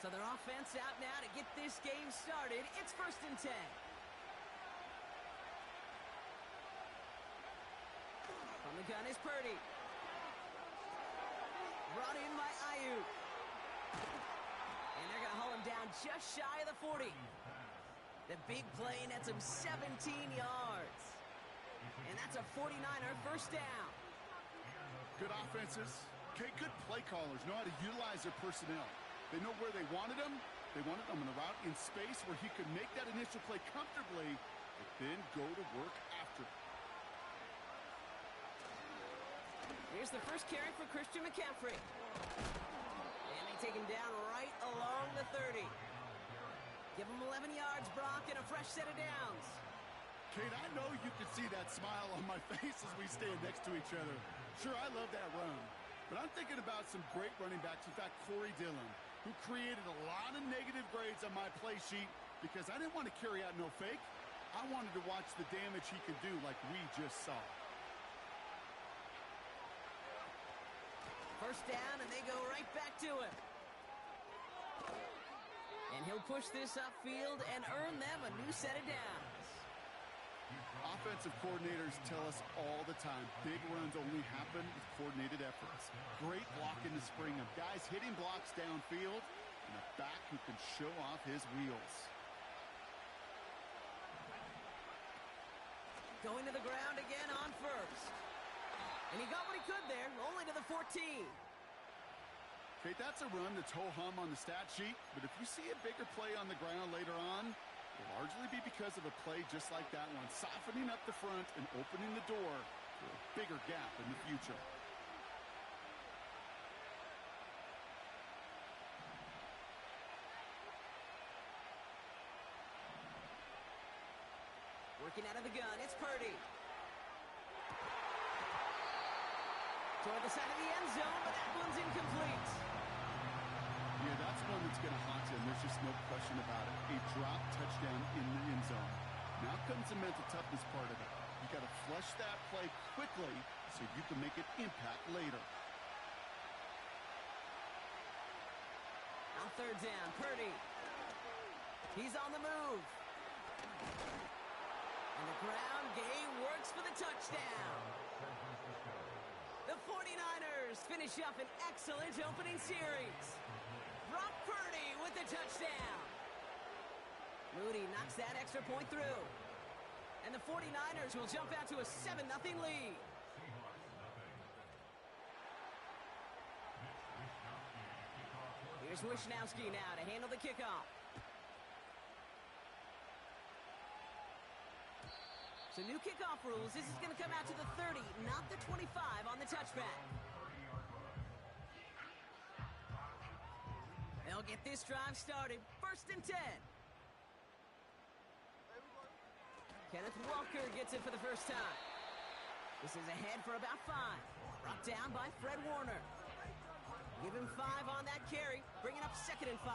So their offense out now to get this game started. It's 1st and 10. From the gun is Purdy. Brought in by Ayuk. And they're going to haul him down just shy of the 40. The big play nets him 17 yards. And that's a 49er first down. Good offenses. Okay, good play callers know how to utilize their personnel. They know where they wanted him. They wanted him in a route in space where he could make that initial play comfortably, but then go to work after. Here's the first carry for Christian McCaffrey. And they take him down right along the 30. Give him 11 yards, Brock, and a fresh set of downs. Kate, I know you can see that smile on my face as we stand next to each other. Sure, I love that run. But I'm thinking about some great running backs. In fact, Corey Dillon, who created a lot of negative grades on my play sheet because I didn't want to carry out no fake. I wanted to watch the damage he could do like we just saw. First down, and they go right back to him. And he'll push this upfield and earn them a new set of downs. Offensive coordinators tell us all the time, big runs only happen with coordinated efforts. Great blocking to spring them. Guys hitting blocks downfield, and a back who can show off his wheels. Going to the ground again on first. And he got what he could there, only to the 14. Okay, that's a run that's ho-hum on the stat sheet, but if you see a bigger play on the ground later on, it'll largely be because of a play just like that one, softening up the front and opening the door for a bigger gap in the future. Working out of the gun, it's Purdy. Toward the side of the end zone, but that one's incomplete. Yeah, that's one that's going to haunt him. There's just no question about it. A drop touchdown in the end zone. Now comes the mental toughness part of it. You got to flush that play quickly so you can make an impact later. On third down, Purdy. He's on the move. And the ground game works for the touchdown. The 49ers finish up an excellent opening series. Brock Purdy with the touchdown. Moody knocks that extra point through. And the 49ers will jump out to a 7-0 lead. Here's Wishnowski now to handle the kickoff. So new kickoff rules. This is going to come out to the 30, not the 25 on the touchback. They'll get this drive started. 1st and 10. Kenneth Walker gets it for the first time. This is ahead for about 5. Brought down by Fred Warner. Give him 5 on that carry. Bringing up 2nd and 5.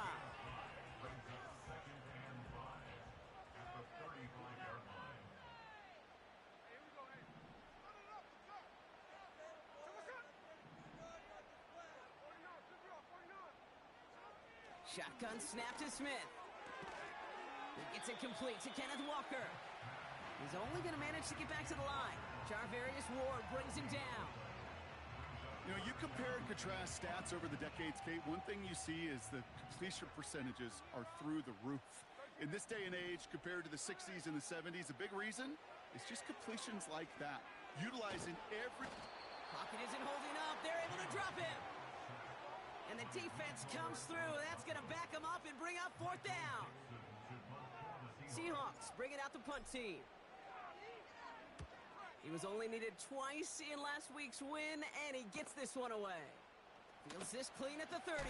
Shotgun snap to Smith. He gets it complete to Kenneth Walker. He's only going to manage to get back to the line. Jarvarius Ward brings him down. You know, you compare and contrast stats over the decades, Kate. One thing you see is the completion percentages are through the roof. In this day and age, compared to the 60s and the 70s, a big reason is just completions like that. Utilizing every... Pocket isn't holding up. They're able to drop him. And the defense comes through. That's going to back him up and bring up 4th down. Seahawks bringing out the punt team. He was only needed twice in last week's win, and he gets this one away. Feels this clean at the 30.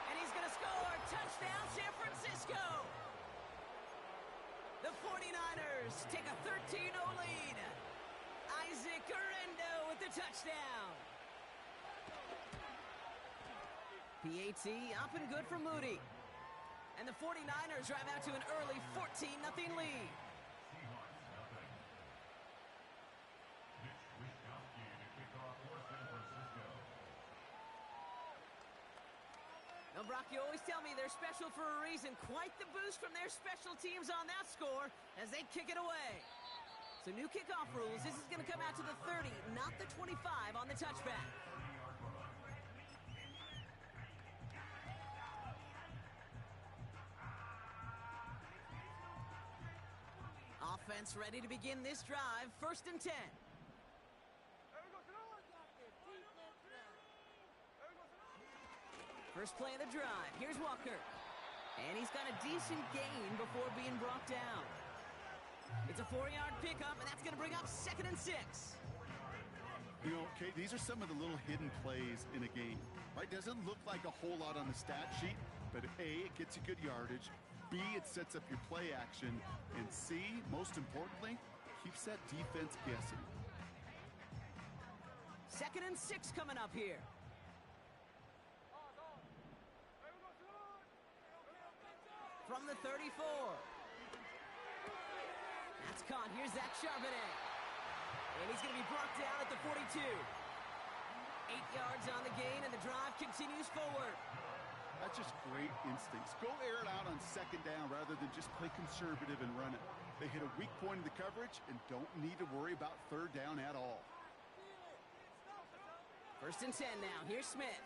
And he's going to score. Touchdown, San Francisco. The 49ers take a 13-0 lead. Isaac Guerrero with the touchdown. PAT up and good for Moody. And the the 49ers drive out to an early 14-0 lead. Now, Brock, you always tell me they're special for a reason. Quite the boost from their special teams on that score as they kick it away. So new kickoff rules. This is going to come out to the 30, not the 25 on the touchback. Offense ready to begin this drive. 1st and 10. First play of the drive. Here's Walker. And he's got a decent gain before being brought down. It's a 4-yard pickup, and that's going to bring up 2nd and 6. You know, Kate, these are some of the little hidden plays in a game, right? Doesn't look like a whole lot on the stat sheet, but A, it gets you good yardage. B, it sets up your play action. And C, most importantly, keeps that defense guessing. 2nd and 6 coming up here. From the 34. That's caught. Here's Zach Charbonnet. And he's going to be brought down at the 42. 8 yards on the gain, and the drive continues forward. That's just great instincts. Go air it out on 2nd down rather than just play conservative and run it. They hit a weak point in the coverage and don't need to worry about 3rd down at all. 1st and 10 now. Here's Smith.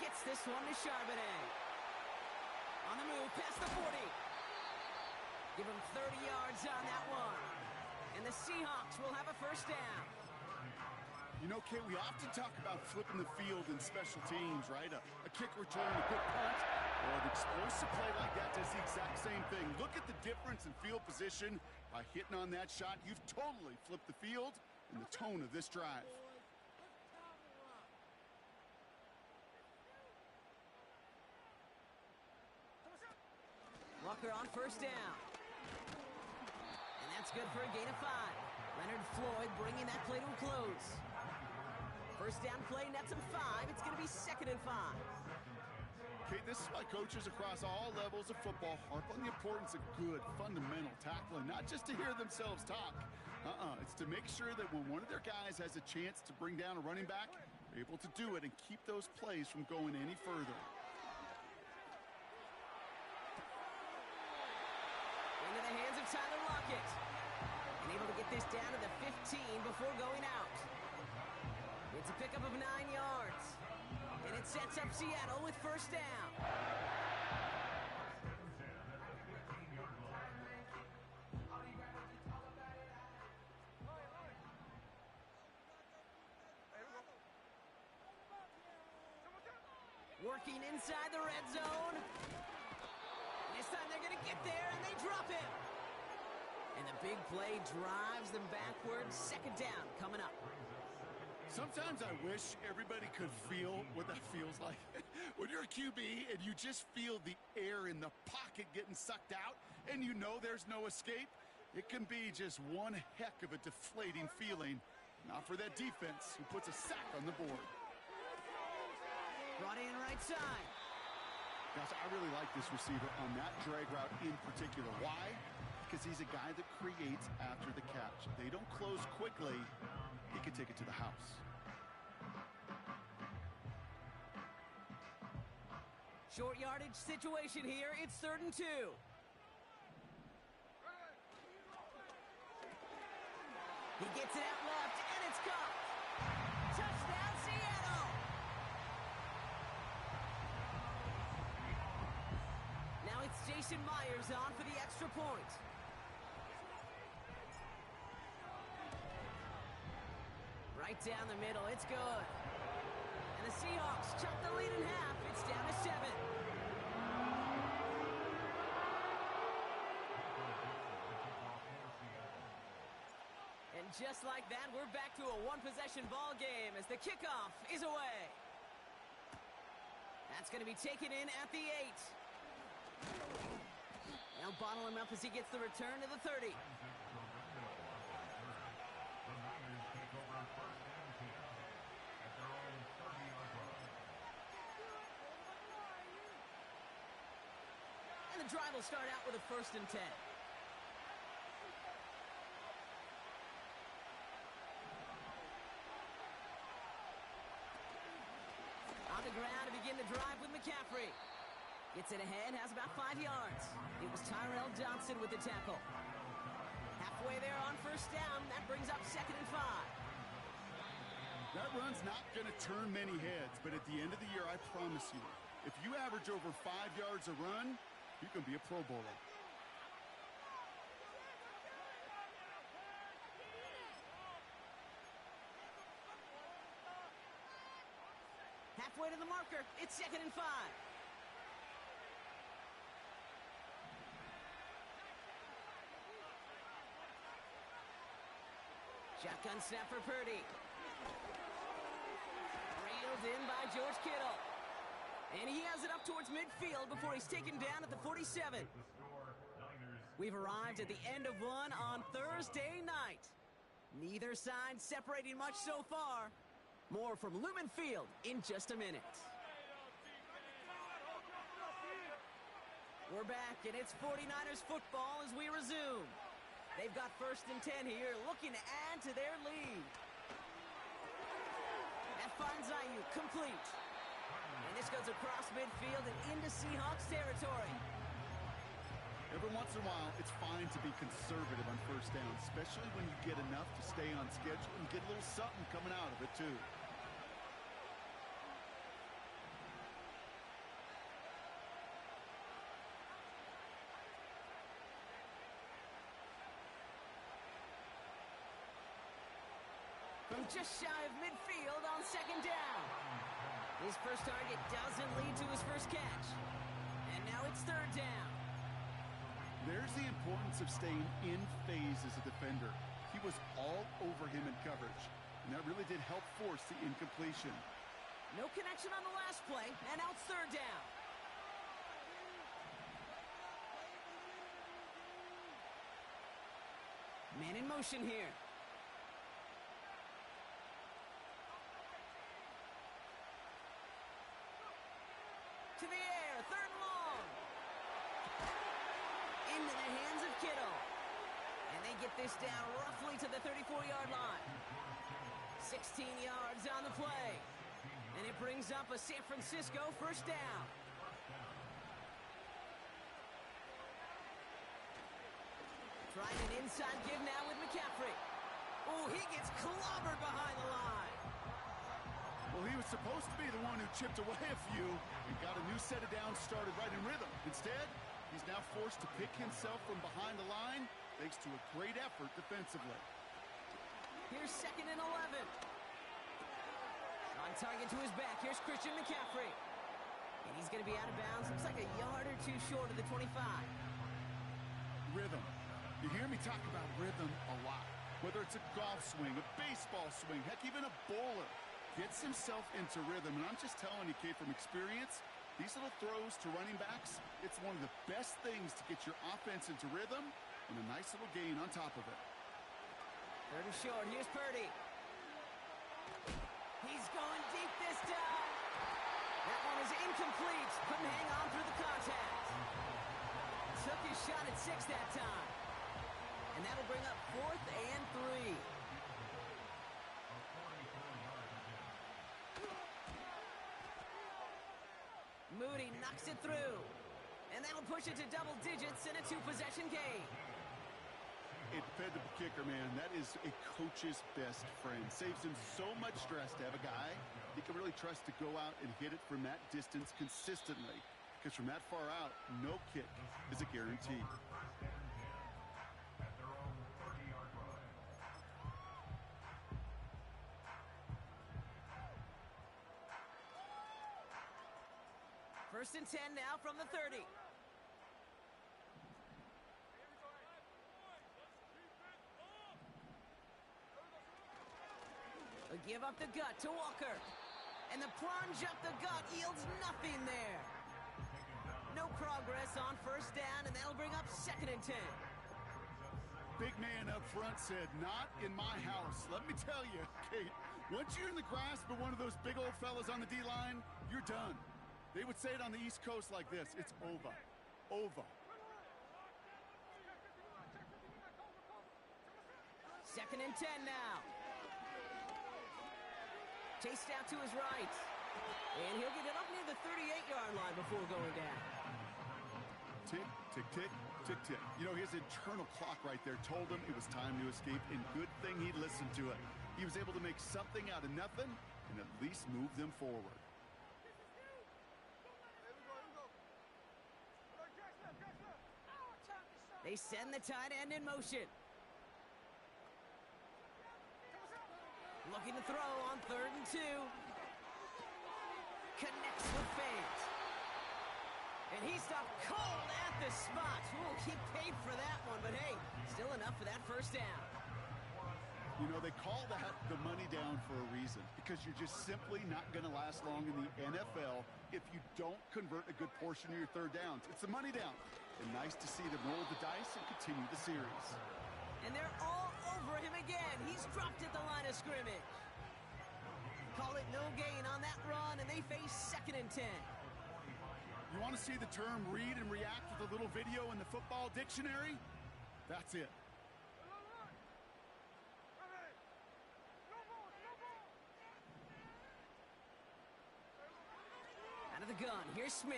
Gets this one to Charbonnet. On the move, past the 40. Give him 30 yards on that one. And the Seahawks will have a 1st down. You know, Kate, we often talk about flipping the field in special teams, right? A kick return, a quick punt, or an explosive play like that does the exact same thing. Look at the difference in field position. By hitting on that shot, you've totally flipped the field and the tone of this drive. Walker on 1st down. And that's good for a gain of 5. Leonard Floyd bringing that play to a close. 1st down play, nets him 5. It's going to be 2nd and 5. Okay, this is why coaches across all levels of football harp on the importance of good, fundamental tackling, not just to hear themselves talk. It's to make sure that when one of their guys has a chance to bring down a running back, they're able to do it and keep those plays from going any further. Into the hands of Tyler Lockett. And able to get this down to the 15 before going out. It's a pickup of 9 yards. And it sets up Seattle with 1st down. Working inside the red zone. This time they're going to get there, and they drop him. And the big play drives them backwards. 2nd down coming up. Sometimes I wish everybody could feel what that feels like. When you're a QB and you just feel the air in the pocket getting sucked out and you know there's no escape, it can be just one heck of a deflating feeling. Not for that defense who puts a sack on the board. Brought in right side. Gosh, I really like this receiver on that drag route in particular. Why? Because he's a guy that creates after the catch. They don't close quickly. He can take it to the house. Short yardage situation here. It's 3rd and 2. He gets it out left, and it's caught. Touchdown, Seattle. Now it's Jason Myers on for the extra point. Right down the middle, it's good. And the Seahawks chop the lead in half. It's down to 7. And just like that, we're back to a one-possession ball game as the kickoff is away. That's going to be taken in at the 8. They'll bottle him up as he gets the return to the 30. the drive will start out with a 1st and 10. On the ground to begin the drive with McCaffrey. Gets it ahead, has about 5 yards. It was Tyrell Johnson with the tackle. Halfway there on 1st down, that brings up 2nd and 5. That run's not going to turn many heads, but at the end of the year, I promise you, if you average over 5 yards a run, you can be a Pro Bowler. Halfway to the marker, it's 2nd and 5. Shotgun snap for Purdy. Reeled in by George Kittle. And he has it up towards midfield before he's taken down at the 47. We've arrived at the end of one on Thursday night. Neither side separating much so far. More from Lumen Field in just a minute. We're back, and it's 49ers football as we resume. They've got 1st and 10 here, looking to add to their lead. That finds Ayuk complete. And this goes across midfield and into Seahawks territory. Every once in a while, it's fine to be conservative on 1st down, especially when you get enough to stay on schedule and get a little something coming out of it, too. From just shy of midfield on 2nd down. His first target doesn't lead to his first catch. And now it's 3rd down. There's the importance of staying in phase as a defender. He was all over him in coverage, and that really did help force the incompletion. No connection on the last play, and now it's 3rd down. Man in motion here. To the air, 3rd and long. Into the hands of Kittle. And they get this down roughly to the 34-yard line. 16 yards on the play. And it brings up a San Francisco 1st down. Trying an inside give now with McCaffrey. Oh, he gets clobbered behind the line. Well, he was supposed to be the one who chipped away a few and got a new set of downs started right in rhythm. Instead, he's now forced to pick himself from behind the line thanks to a great effort defensively. Here's 2nd and 11. On target to his back, here's Christian McCaffrey. And he's going to be out of bounds. Looks like a yard or two short of the 25. Rhythm. You hear me talk about rhythm a lot. Whether it's a golf swing, a baseball swing, heck, even a bowler. Gets himself into rhythm, and I'm just telling you, Kate, from experience, these little throws to running backs, it's one of the best things to get your offense into rhythm and a nice little gain on top of it. 3rd and short, here's Purdy. He's going deep this time. That one is incomplete. Couldn't hang on through the contact. Took his shot at 6 that time. And that'll bring up 4th and 3. Moody knocks it through. And that'll push it to double digits in a 2-possession game. A dependable kicker, man. That is a coach's best friend. Saves him so much stress to have a guy he can really trust to go out and hit it from that distance consistently. Because from that far out, no kick is a guarantee. First and 10 now from the 30. A give up the gut to Walker. And the plunge up the gut yields nothing there. No progress on 1st down, and that'll bring up 2nd and 10. Big man up front said, not in my house. Let me tell you, Kate, once you're in the grasp of one of those big old fellas on the D-line, you're done. They would say it on the East Coast like this: it's over. over. Second and 10 now. Chased out to his right. And he'll get it up near the 38-yard line before going down. Tick, tick, tick, tick, tick. You know, his internal clock right there told him it was time to escape, and good thing he listened to it. He was able to make something out of nothing and at least move them forward. They send the tight end in motion. Looking to throw on 3rd and 2. Connects with fans. And he stopped cold at the spot. We'll keep paid for that one, but hey, still enough for that first down. You know, they call that the money down for a reason, because you're just simply not going to last long in the NFL if you don't convert a good portion of your third downs. It's the money down. And nice to see them roll the dice and continue the series. And they're all over him again. He's dropped at the line of scrimmage. Call it no gain on that run, and they face 2nd and 10. You want to see the term read and react with a little video in the football dictionary? That's it. Out of the gun, here's Smith.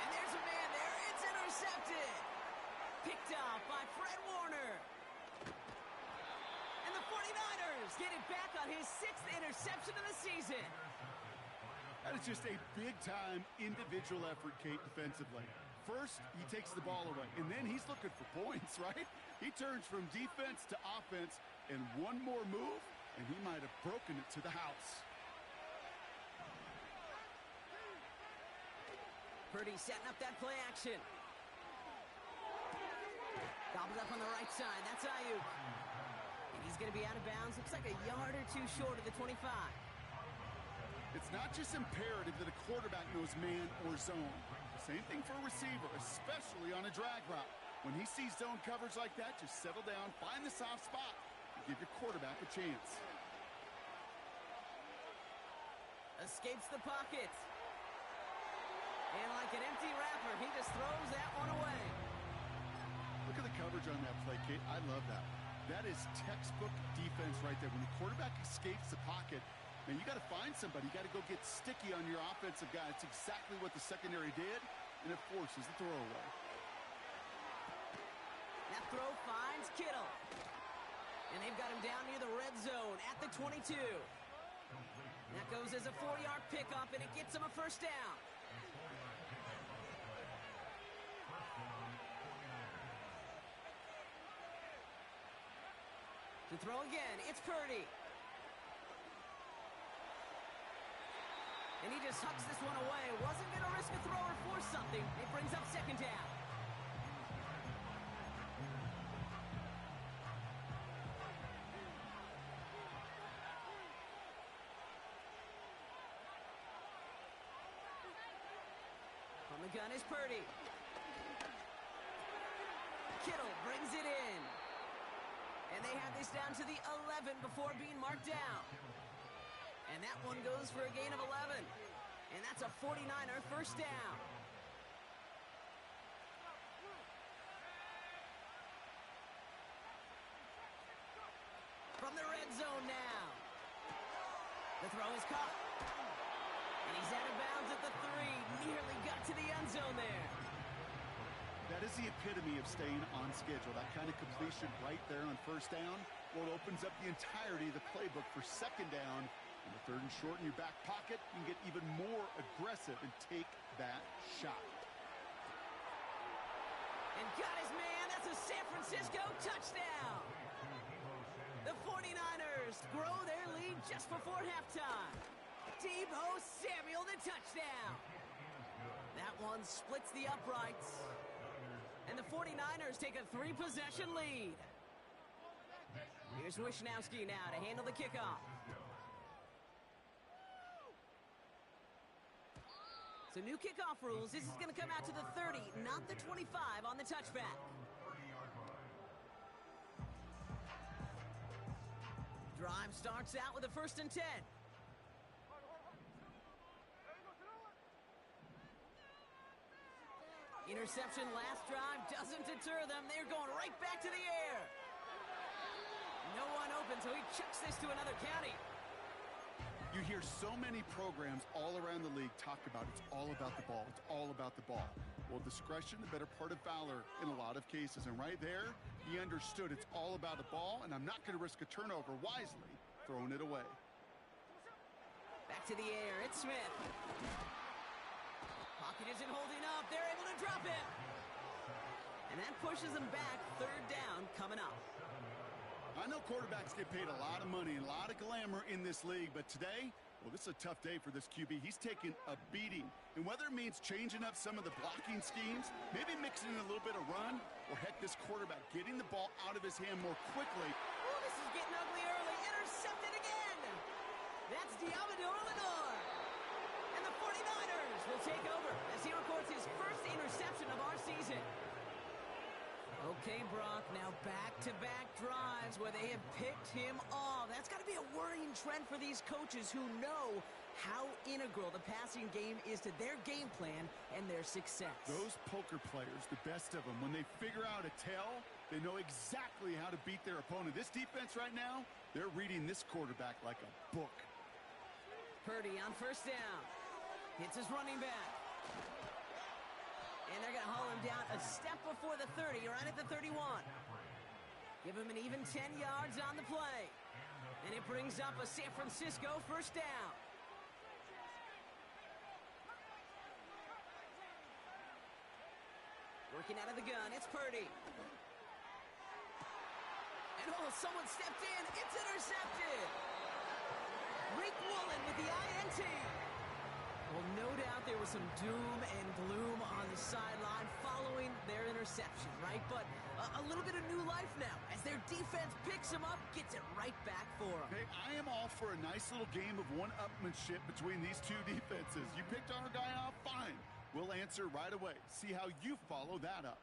And there's a man there. It's intercepted. Picked off by Fred Warner. And the 49ers get it back on his 6th interception of the season. That is just a big-time individual effort, Kate, defensively. First, he takes the ball away, and then he's looking for points, right? He turns from defense to offense, and one more move, and he might have broken it to the house. Purdy setting up that play action. Gobbled up on the right side. That's Ayuk. And he's going to be out of bounds. Looks like a yard or two short of the 25. It's not just imperative that a quarterback knows man or zone. Same thing for a receiver, especially on a drag route. When he sees zone coverage like that, just settle down, find the soft spot, and give your quarterback a chance. Escapes the pocket. And like an empty wrapper, he just throws that one away. Look at the coverage on that play, Kate. I love that. That is textbook defense right there. When the quarterback escapes the pocket, man, you got to find somebody. You got to go get sticky on your offensive guy. It's exactly what the secondary did, and it forces the throwaway. That throw finds Kittle. And they've got him down near the red zone at the 22. That goes as a 4-yard pickup, and it gets him a first down. To throw again, it's Purdy. And he just hucks this one away. Wasn't going to risk a throw or force something. It brings up 2nd down. On the gun is Purdy. Kittle brings it in. And they have this down to the 11 before being marked down. And that one goes for a gain of 11. And that's a 49er first down. From the red zone now. The throw is caught. And he's out of bounds at the 3. Nearly got to the end zone there. That is the epitome of staying on schedule. That kind of completion right there on first down. Well, it opens up the entirety of the playbook for 2nd down. And the 3rd and short in your back pocket, you can get even more aggressive and take that shot. And got his man. That's a San Francisco touchdown. The 49ers grow their lead just before halftime. Deebo Samuel, the touchdown. That one splits the uprights. And the 49ers take a 3-possession lead. Here's Wishnowski now to handle the kickoff. So new kickoff rules. This is going to come out to the 30, not the 25 on the touchback. Drive starts out with a 1st and 10. Interception last drive doesn't deter them. They're going right back to the air. No one open, so he chucks this to another county. You hear so many programs all around the league talk about it's all about the ball. It's all about the ball. Well, discretion, the better part of valor in a lot of cases. And right there, he understood it's all about the ball, and I'm not going to risk a turnover, wisely throwing it away. Back to the air. It's Smith. Pocket isn't holding up. They're able to drop it. And that pushes them back. Third down coming up. I know quarterbacks get paid a lot of money and a lot of glamour in this league, but today, well, this is a tough day for this QB. He's taking a beating. And whether it means changing up some of the blocking schemes, maybe mixing in a little bit of run, or heck, this quarterback getting the ball out of his hand more quickly. Oh, this is getting ugly early. Intercepted again. That's Diablo Lenore. And the 49ers will take over as he records his first interception of our season. Okay, Brock, now back-to-back drives where they have picked him off. That's got to be a worrying trend for these coaches who know how integral the passing game is to their game plan and their success. Those poker players, the best of them, when they figure out a tell, they know exactly how to beat their opponent. This defense right now, they're reading this quarterback like a book. Purdy on first down. Hits his running back. And they're going to haul him down a step before the 30, right at the 31. Give him an even 10 yards on the play. And it brings up a San Francisco first down. Working out of the gun, it's Purdy. And oh, someone stepped in. It's intercepted. Rick Woolen with the INT. Well, no doubt there was some doom and gloom on the sideline following their interception, right? But a little bit of new life now as their defense picks him up, gets it right back for him. Hey, I am all for a nice little game of one-upmanship between these two defenses. You picked our guy off, fine. We'll answer right away. See how you follow that up.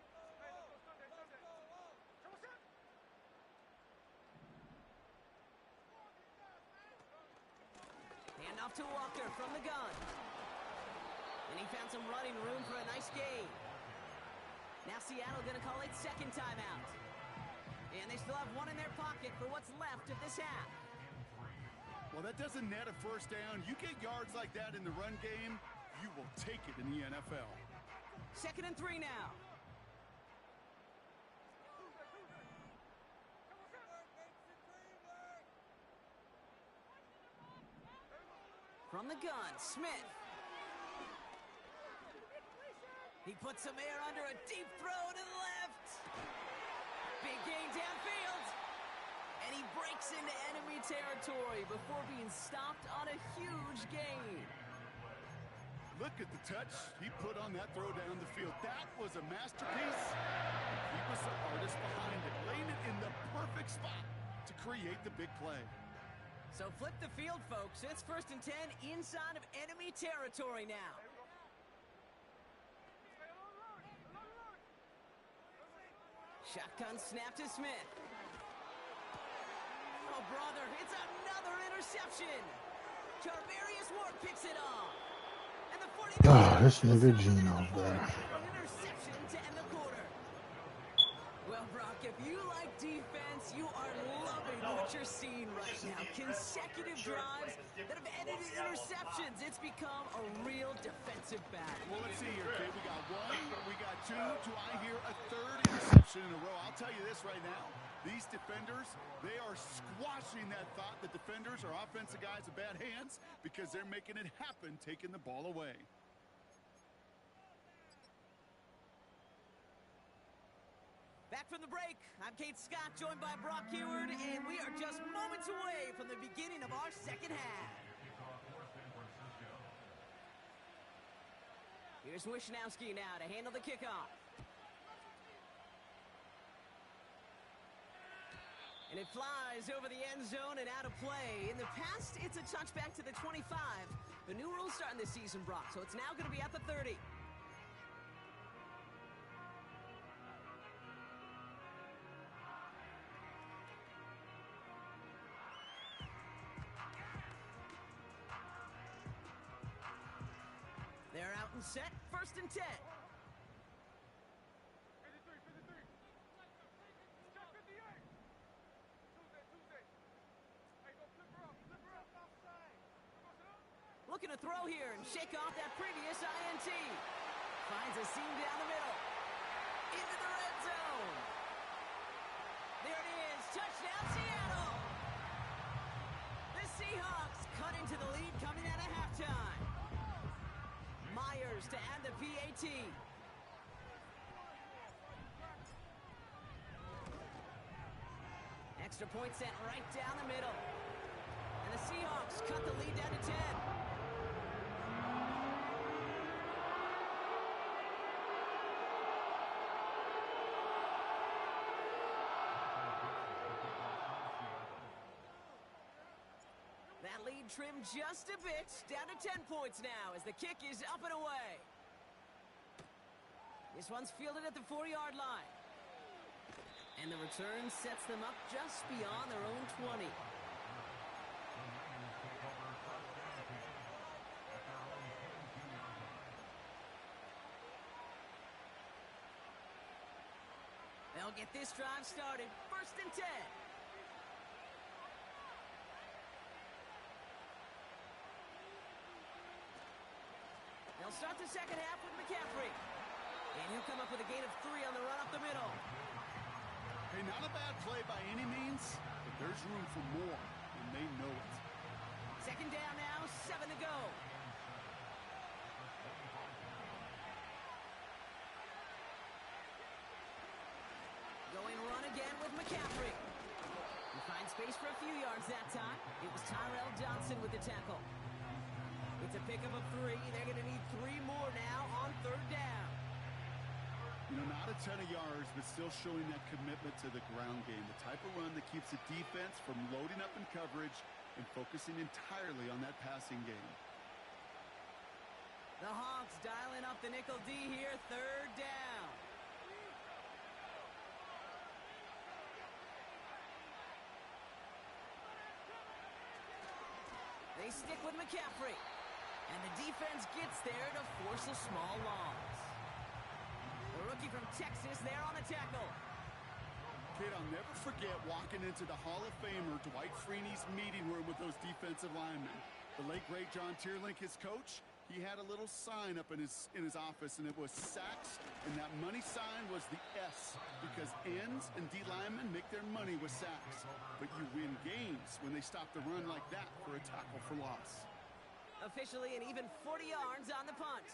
Hand off to Walker from the gun. And he found some running room for a nice gain. Now Seattle going to call it second timeout. And they still have one in their pocket for what's left of this half. Well, that doesn't net a first down. You get yards like that in the run game, you will take it in the NFL. 2nd and 3 now. From the gun, Smith. He puts some air under a deep throw to the left. Big gain downfield. And he breaks into enemy territory before being stopped on a huge gain. Look at the touch he put on that throw down the field. That was a masterpiece. He was the artist behind it, laying it in the perfect spot to create the big play. So flip the field, folks. It's 1st and 10 inside of enemy territory now. Shotgun snap to Smith. Oh, brother, it's another interception. Charvarius Ward picks it off. And the 49ers this nigga Gino, bro. Interception to end the quarter. Well, Brock, if you like defense, you are loving what you're seeing right now. Consecutive drives that have ended in interceptions. It's become a real defensive battle. Well, let's see here, kid. We got one, we got two. Do I hear a third interception in a row? I'll tell you this right now. These defenders, they are squashing that thought that defenders or offensive guys have bad hands because they're making it happen, taking the ball away. Back from the break, I'm Kate Scott, joined by Brock Heward, and we are just moments away from the beginning of our second half. Here's Wishnowski now to handle the kickoff. And it flies over the end zone and out of play. In the past, it's a touchback to the 25. The new rules starting this season, Brock, so it's now going to be at the 30. They're out and set, 1st and 10. looking to throw here and shake off that previous INT. Finds a seam down the middle. Into the red zone. There it is. Touchdown, Seattle. The Seahawks cut into the lead coming out of halftime. Myers to add the PAT. Extra point sent right down the middle. And the Seahawks cut the lead down to 10. That lead trimmed just a bit, down to 10 points now as the kick is up and away. This one's fielded at the 4-yard line. And the return sets them up just beyond their own 20. They'll get this drive started. 1st and 10. They'll start the second half with McCaffrey. And he'll come up with a gain of 3 on the run up the middle. Hey, not a bad play by any means, but there's room for more, and they know it. Second down now, 7 to go. Going run again with McCaffrey. He finds space for a few yards that time. It was Tyrell Johnson with the tackle. It's a pickup of 3. They're going to need 3 more now on 3rd down. You know, not a ton of yards, but still showing that commitment to the ground game. The type of run that keeps the defense from loading up in coverage and focusing entirely on that passing game. The Hawks dialing up the nickel D here, 3rd down. They stick with McCaffrey. And the defense gets there to force a small loss. The rookie from Texas there on the tackle. Kid, I'll never forget walking into the Hall of Famer Dwight Freeney's meeting room with those defensive linemen. The late, great John Tierlink, his coach, he had a little sign up in his office, and it was sacks, and that money sign was the S, because ends and D linemen make their money with sacks. But you win games when they stop the run like that for a tackle for loss. Officially an even 40 yards on the punt.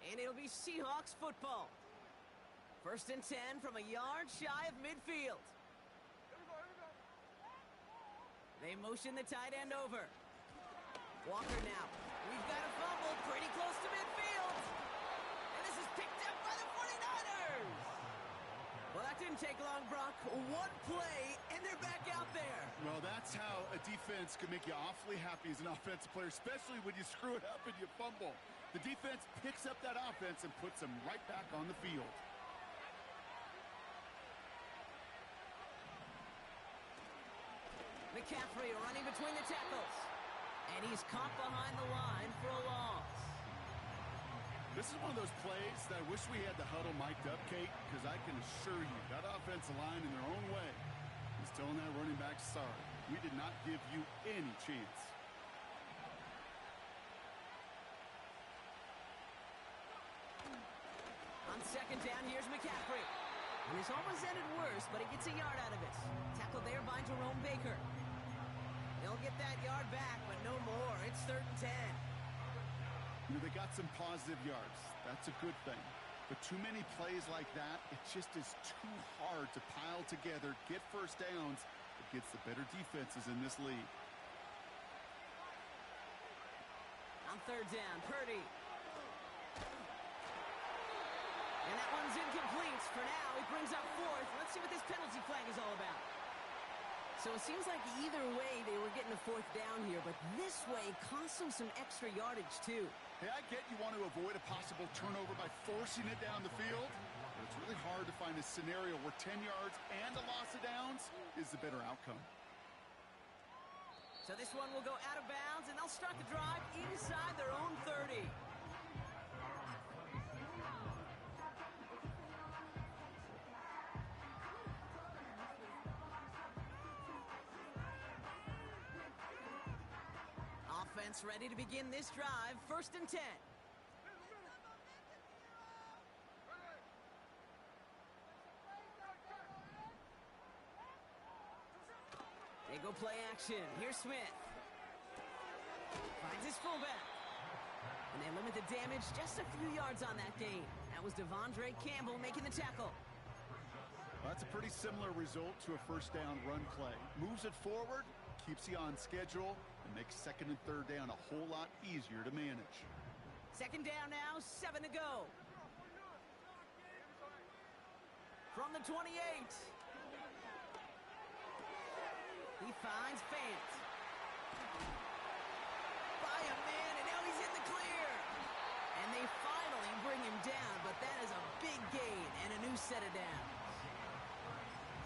And it'll be Seahawks football. 1st and 10 from a yard shy of midfield. They motion the tight end over. Walker now. We've got a fumble pretty close to midfield. And this is picked up by the 49ers. Well, that didn't take long, Brock. 1 play, and they're back out there. Well, that's how a defense can make you awfully happy as an offensive player, especially when you screw it up and you fumble. The defense picks up that offense and puts them right back on the field. McCaffrey running between the tackles. And he's caught behind the line for a loss. This is one of those plays that I wish we had the huddle mic'd up, Kate, because I can assure you that offensive line in their own way is telling that running back, sorry, we did not give you any chance. On 2nd down, here's McCaffrey. And this almost ended worse, but he gets a yard out of it. Tackled there by Jerome Baker. They'll get that yard back, but no more. It's 3rd and 10. You know, they got some positive yards. That's a good thing. But too many plays like that, it just is too hard to pile together, get first downs against the better defenses in this league. On 3rd down, Purdy. And that one's incomplete. For now, he brings up 4th. Let's see what this penalty flag is all about. So it seems like either way they were getting a 4th down here, but this way cost them some extra yardage too. Hey, I get you want to avoid a possible turnover by forcing it down the field, but it's really hard to find a scenario where 10 yards and a loss of downs is the better outcome. So this one will go out of bounds, and they'll start the drive inside their own 30. Offense ready to begin this drive. 1st and 10. They go play action. Here's Smith. Finds his fullback. And they limit the damage just a few yards on that gain. That was Devondre Campbell making the tackle. Well, that's a pretty similar result to a first down run play. Moves it forward, keeps you on schedule, and makes 2nd and 3rd down a whole lot easier to manage. 2nd down now, 7 to go. From the 28. He finds Fant. By a man, and now he's in the clear. And they finally bring him down, but that is a big gain and a new set of downs.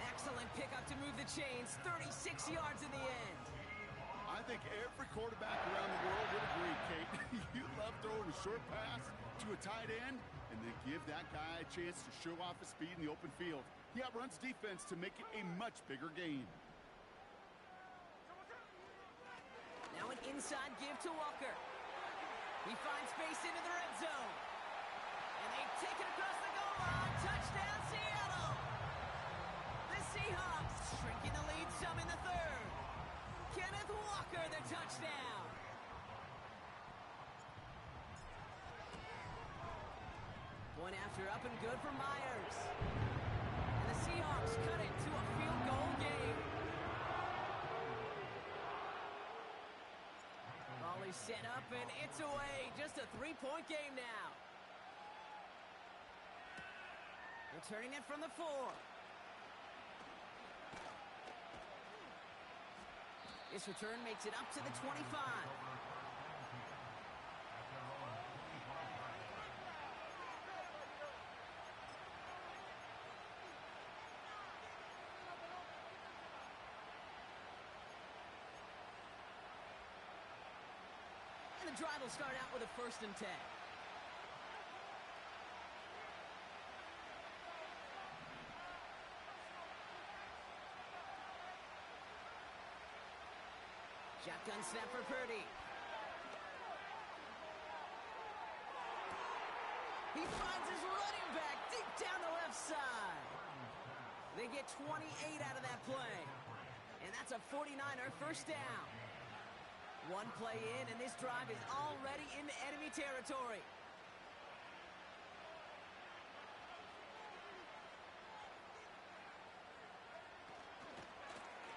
Excellent pickup to move the chains. 36 yards in the end. I think every quarterback around the world would agree, Kate. You love throwing a short pass to a tight end and then give that guy a chance to show off his speed in the open field. He outruns defense to make it a much bigger gain. Now an inside give to Walker. He finds space into the red zone. And they take it across the goal line. Touchdown, Seattle! The Seahawks shrinking the lead some in the 3rd. Kenneth Walker, the touchdown. Point after up and good for Myers. And the Seahawks cut it to a field goal game. Ball is set up and it's away. Just a 3-point game now. Returning it from the 4. This return makes it up to the 25. And the drive will start out with a 1st and 10. Shotgun snap for Purdy. He finds his running back deep down the left side. They get 28 out of that play. And that's a 49er 1st down. One play in, and this drive is already into enemy territory.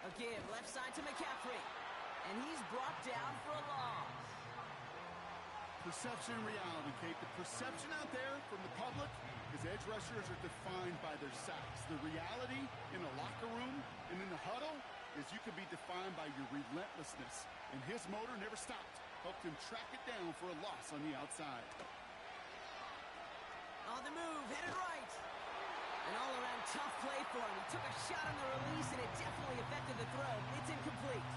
A give left side to McCaffrey. And he's brought down for a loss. Perception and reality, Kate. The perception out there from the public is edge rushers are defined by their sacks. The reality in the locker room and in the huddle is you can be defined by your relentlessness. And his motor never stopped. Helped him track it down for a loss on the outside. On the move, headed right. An all-around tough play for him. He took a shot on the release, and it definitely affected the throw. It's incomplete.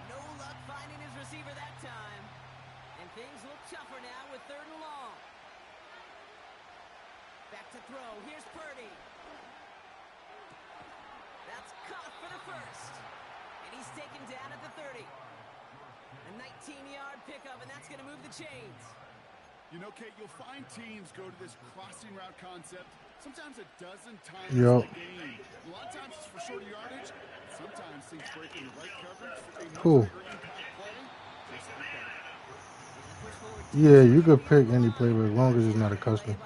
No luck finding his receiver that time. And things look tougher now with 3rd and long. Back to throw. Here's Purdy. That's caught for the 1st. And he's taken down at the 30. A 19-yard pickup, and that's going to move the chains. You know, Kate, you'll find teams go to this crossing route concept sometimes a dozen times Yep. in the game. A lot of times it's for shorter yardage. Sometimes things break in the right coverage for a much Cool. bigger impact play. Just like that. Yeah, you could pick any play, but as long as it's not a custom.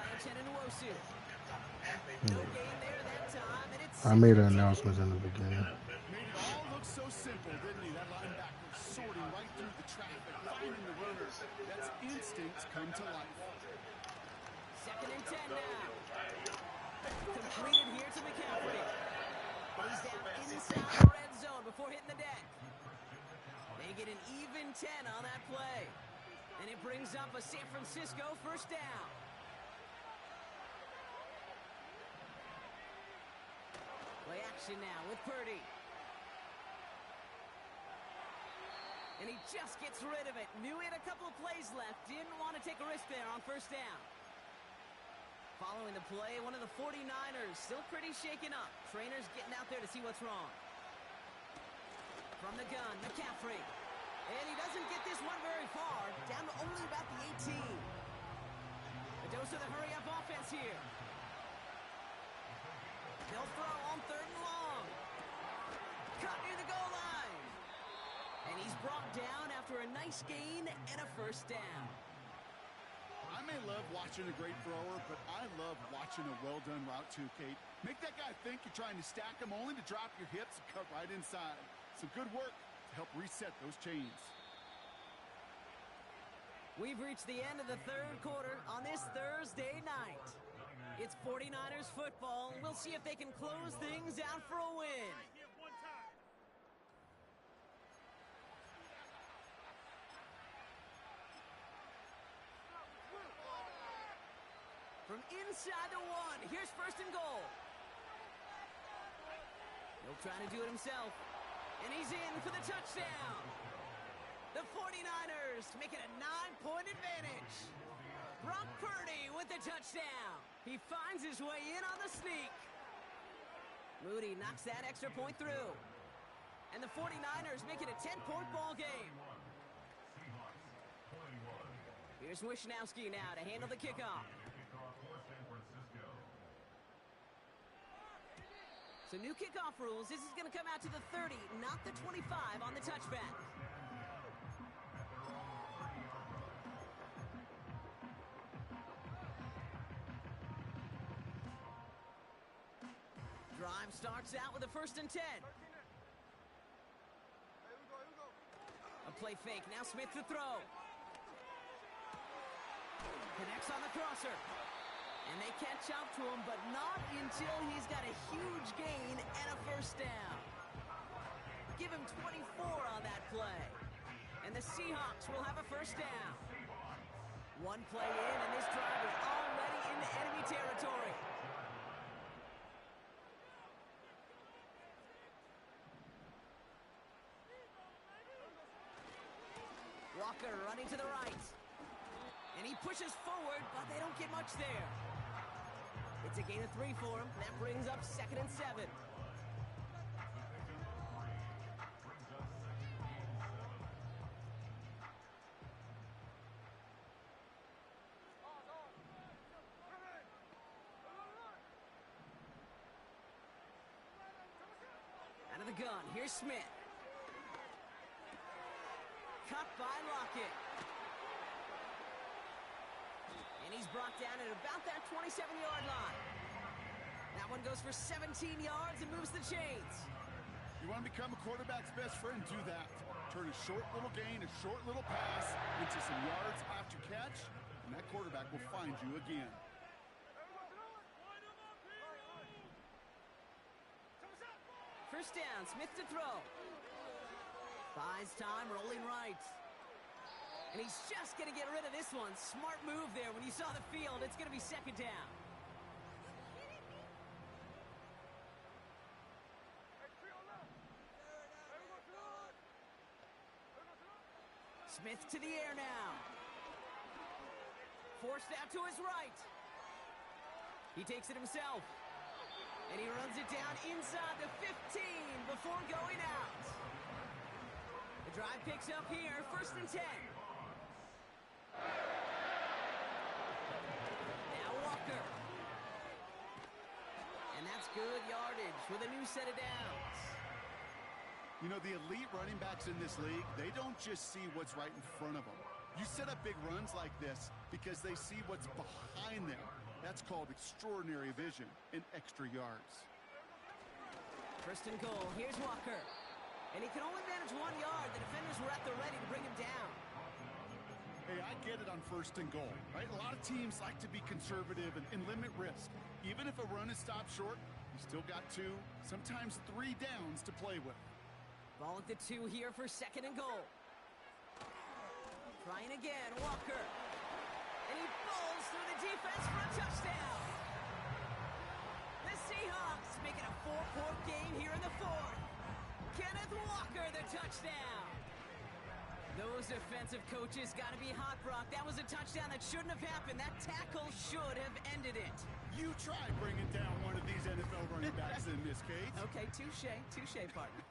I made an announcement in the beginning. Made it all look so simple, didn't he? That linebacker sorting right through the traffic, finding the runners. That's instincts come to life. 2nd and 10 now. Completed here to McCaffrey. He's down inside the red zone before hitting the deck. They get an even 10 on that play. And it brings up a San Francisco 1st down. Play action now with Purdy. And he just gets rid of it. Knew he had a couple of plays left. Didn't want to take a risk there on 1st down. Following the play, one of the 49ers still pretty shaken up. Trainers getting out there to see what's wrong. From the gun, McCaffrey. And he doesn't get this one very far, down to only about the 18. A dose of the hurry-up offense here. They'll throw on 3rd and long. Cut near the goal line. And he's brought down after a nice gain and a 1st down. I may love watching a great thrower, but I love watching a well-done route too, Kate. Make that guy think you're trying to stack him only to drop your hips and cut right inside. Some good work to help reset those chains. We've reached the end of the 3rd quarter on this Thursday night. It's 49ers football, and we'll see if they can close things out for a win. From inside the 1, here's 1st and goal. He'll try to do it himself. And he's in for the touchdown. The 49ers make it a 9-point advantage. Brock Purdy with the touchdown. He finds his way in on the sneak. Moody knocks that extra point through. And the 49ers make it a 10-point ball game. Here's Wishnowski now to handle the kickoff. So new kickoff rules. This is going to come out to the 30, not the 25 on the touchback. Drive starts out with a 1st and 10. A play fake. Now Smith to throw. Connects on the crosser. And they catch up to him, but not until he's got a huge gain and a 1st down. Give him 24 on that play. And the Seahawks will have a 1st down. One play in, and this drive is already into enemy territory. Walker running to the right. And he pushes forward, but they don't get much there. It's a gain of 3 for him. That brings up 2nd and 7. Out of the gun, here's Smith. Cut by Lockett. And he's brought down at about that 27-yard line. That one goes for 17 yards and moves the chains. You want to become a quarterback's best friend, do that. Turn a short little gain, a short little pass into some yards after catch, and that quarterback will find you again. First down, Smith to throw. Buys time, rolling right. And he's just going to get rid of this one. Smart move there. When you saw the field, it's going to be 2nd down. Smith to the air now. Forced out to his right. He takes it himself. And he runs it down inside the 15 before going out. The drive picks up here, 1st and 10. Now Walker. And that's good yardage with a new set of downs. You know, the elite running backs in this league, they don't just see what's right in front of them. You set up big runs like this because they see what's behind them. That's called extraordinary vision and extra yards. 1st and goal. Here's Walker. And he can only manage 1 yard. The defenders were at the ready to bring him down. Hey, I get it on 1st and goal, right? A lot of teams like to be conservative and limit risk. Even if a run is stopped short, you still got 2, sometimes 3 downs to play with. Ball at the 2 here for 2nd and goal. Trying again, Walker. And he falls through the defense for a touchdown. The Seahawks make it a 4-point game here in the 4th. Kenneth Walker, the touchdown. Those defensive coaches got to be hot, Brock. That was a touchdown that shouldn't have happened. That tackle should have ended it. You try bringing down one of these NFL running backs in this case. Okay, touche, partner.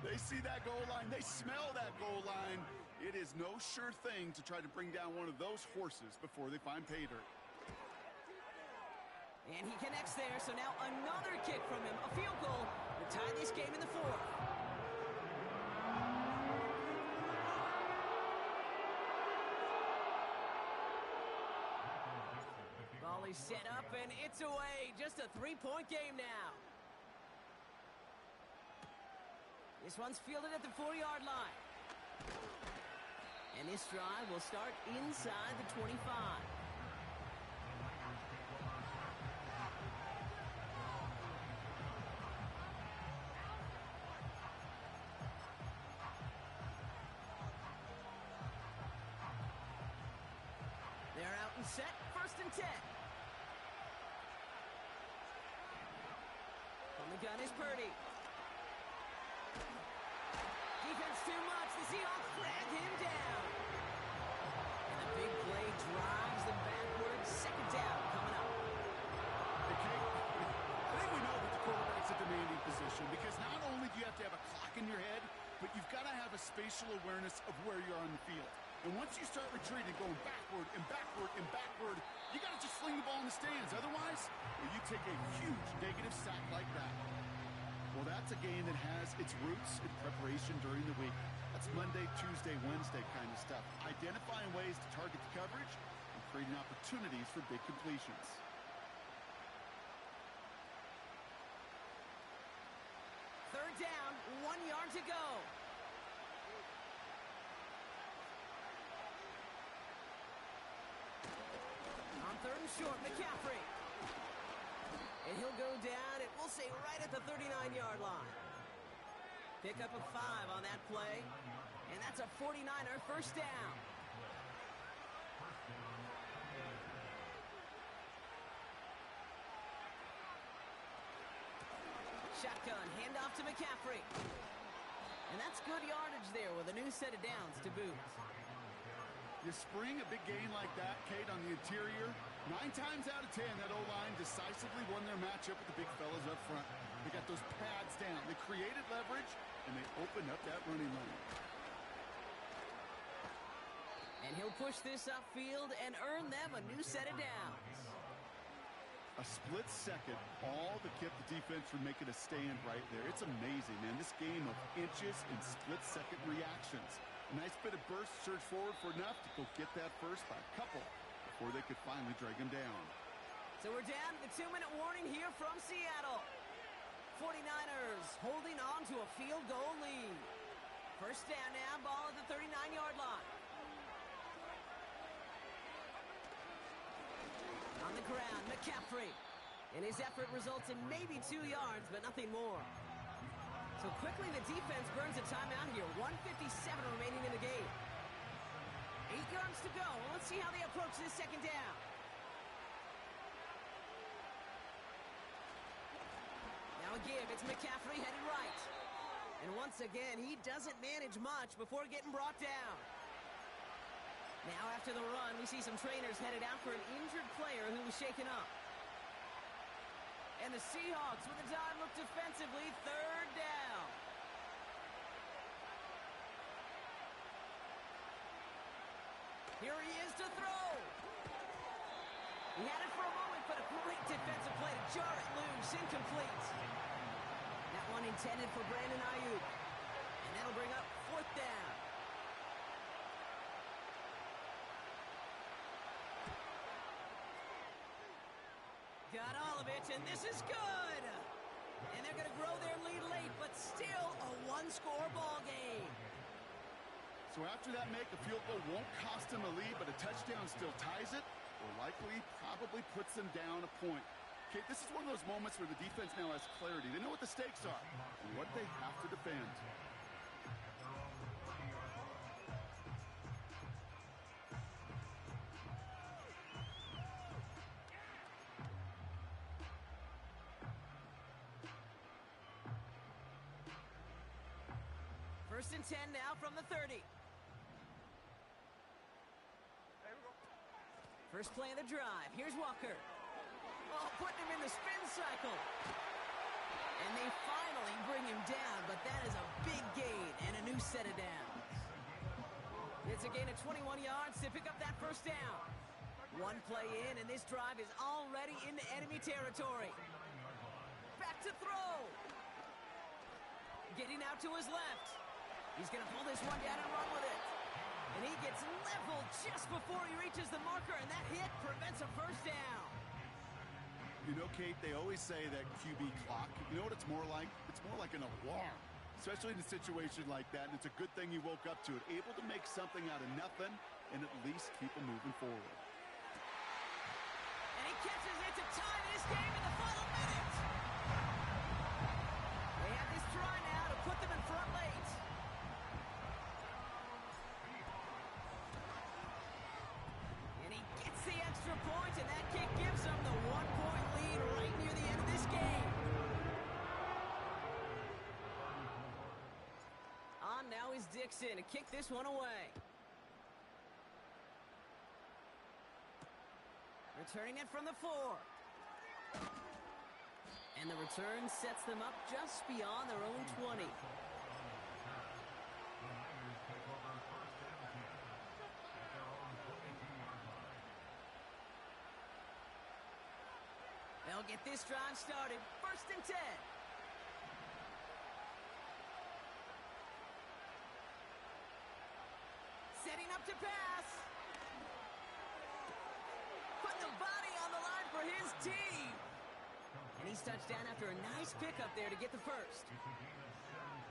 They see that goal line. They smell that goal line. It is no sure thing to try to bring down one of those horses before they find pay dirt. And he connects there, so now another kick from him. A field goal to tie this game in the fourth. Volley set up, and it's away. Just a three-point game now. This one's fielded at the 4-yard line. And this drive will start inside the 25. They're out and set, 1st and 10. On the gun is Purdy. Defense too much. The Seahawks drag him down. And the big play drives them backwards. 2nd down coming up. Okay. I think we know that the quarterback's a demanding position because not only do you have to have a clock in your head, but you've got to have a spatial awareness of where you're on the field. And once you start retreating, going backward and backward and backward, you got to just sling the ball in the stands. Otherwise, you take a huge negative sack like that. Well, that's a game that has its roots in preparation during the week. That's Monday, Tuesday, Wednesday kind of stuff. Identifying ways to target the coverage and creating opportunities for big completions. Third down, 1 yard to go. On 3rd and short, McCaffrey. And he'll go down, and we'll say right at the 39-yard line. Pick up a 5 on that play, and that's a 49er 1st down. Shotgun, handoff to McCaffrey. And that's good yardage there with a new set of downs to boot. You spring a big gain like that, Kate, on the interior, 9 times out of 10, that O-line decisively won their matchup with the big fellas up front. They got those pads down. They created leverage, and they opened up that running lane. And he'll push this upfield and earn them a new set of downs. A split second, all that kept the defense from making a stand right there. It's amazing, man. This game of inches and split-second reactions. A nice bit of burst, surge forward for enough to go get that first by a couple before they could finally drag him down. So we're down to the 2-minute warning here from Seattle. 49ers holding on to a field goal lead. 1st down now, ball at the 39-yard line. On the ground, McCaffrey. And his effort results in maybe 2 yards, but nothing more. So quickly the defense burns a timeout here. 1:57 remaining in the game. 8 yards to go. Well, let's see how they approach this 2nd down. Now a give. It's McCaffrey headed right. And once again, he doesn't manage much before getting brought down. Now after the run, we see some trainers headed out for an injured player who was shaken up. And the Seahawks with a dime look defensively. 3rd down. Here he is to throw. He had it for a moment, but a great defensive play to jar it loose. Incomplete. That one intended for Brandon Ayuk. And that'll bring up 4th down. Got all of it, and this is good. And they're going to grow their lead late, but still a 1-score ball game. So after that make, a field goal won't cost them a lead, but a touchdown still ties it, or likely probably puts them down a point. Okay, this is one of those moments where the defense now has clarity. They know what the stakes are and what they have to defend. First and 10 now from the 30. First play of the drive. Here's Walker. Oh, putting him in the spin cycle. And they finally bring him down, but that is a big gain and a new set of downs. It's a gain of 21 yards to pick up that first down. One play in, and this drive is already into enemy territory. Back to throw. Getting out to his left. He's going to pull this one down and run with it. And he gets leveled just before he reaches the marker, and that hit prevents a first down. You know, Kate, they always say that QB clock, you know what it's more like? It's more like an alarm, especially in a situation like that, and it's a good thing you woke up to it, able to make something out of nothing and at least keep them moving forward. And he catches it to tie this game in the final minute. They have this try now to put them in front late. And he gets the extra point, and that kick gives them the 1-point lead right near the end of this game. On now is Dixon to kick this one away. Returning it from the 4. And the return sets them up just beyond their own 20. They'll get this drive started. 1st and 10. Setting up to pass. Put the body on the line for his team. And he's touched down after a nice pickup there to get the first.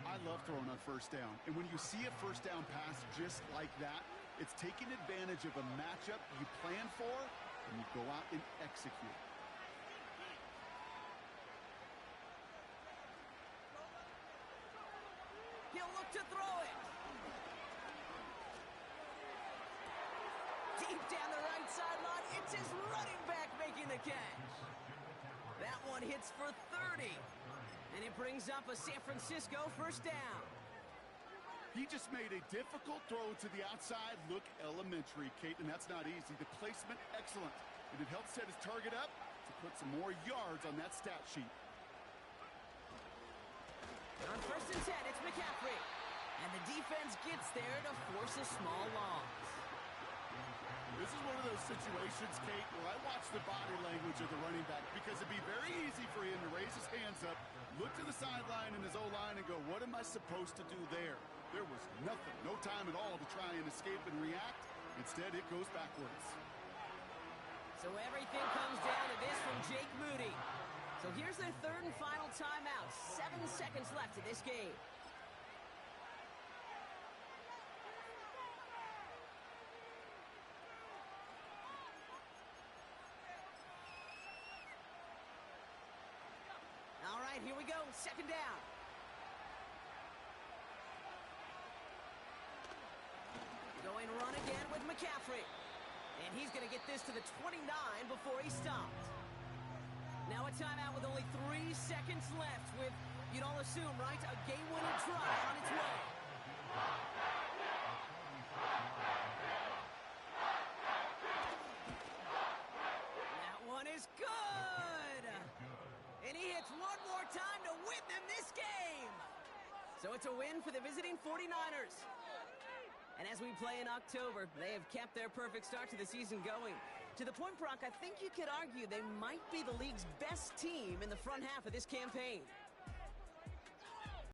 I love throwing on first down. And when you see a first down pass just like that, it's taking advantage of a matchup you plan for, and you go out and execute. He'll look to throw it. Deep down the right sideline, it's his running back making the catch. That one hits for 30. And it brings up a San Francisco first down. He just made a difficult throw to the outside look elementary, Kate, and that's not easy. The placement, excellent. And it helped set his target up to put some more yards on that stat sheet. On 1st and 10, it's McCaffrey. And the defense gets there to force a small loss. This is one of those situations, Kate, where I watch the body language of the running back because it'd be very easy for him to raise his hands up, look to the sideline in his O-line and go, what am I supposed to do there? There was nothing, no time at all to try and escape and react. Instead, it goes backwards. So everything comes down to this from Jake Moody. So here's their 3rd and final timeout. 7 seconds left in this game. All right, here we go. 2nd down. Going run again with McCaffrey. And he's going to get this to the 29 before he stopped. Now a timeout with only 3 seconds left with, you'd all assume, right, a game-winning try on its way. That one is good! And he hits one more time to win them this game! So it's a win for the visiting 49ers. And as we play in October, they have kept their perfect start to the season going. To the point, Brock, I think you could argue they might be the league's best team in the front half of this campaign.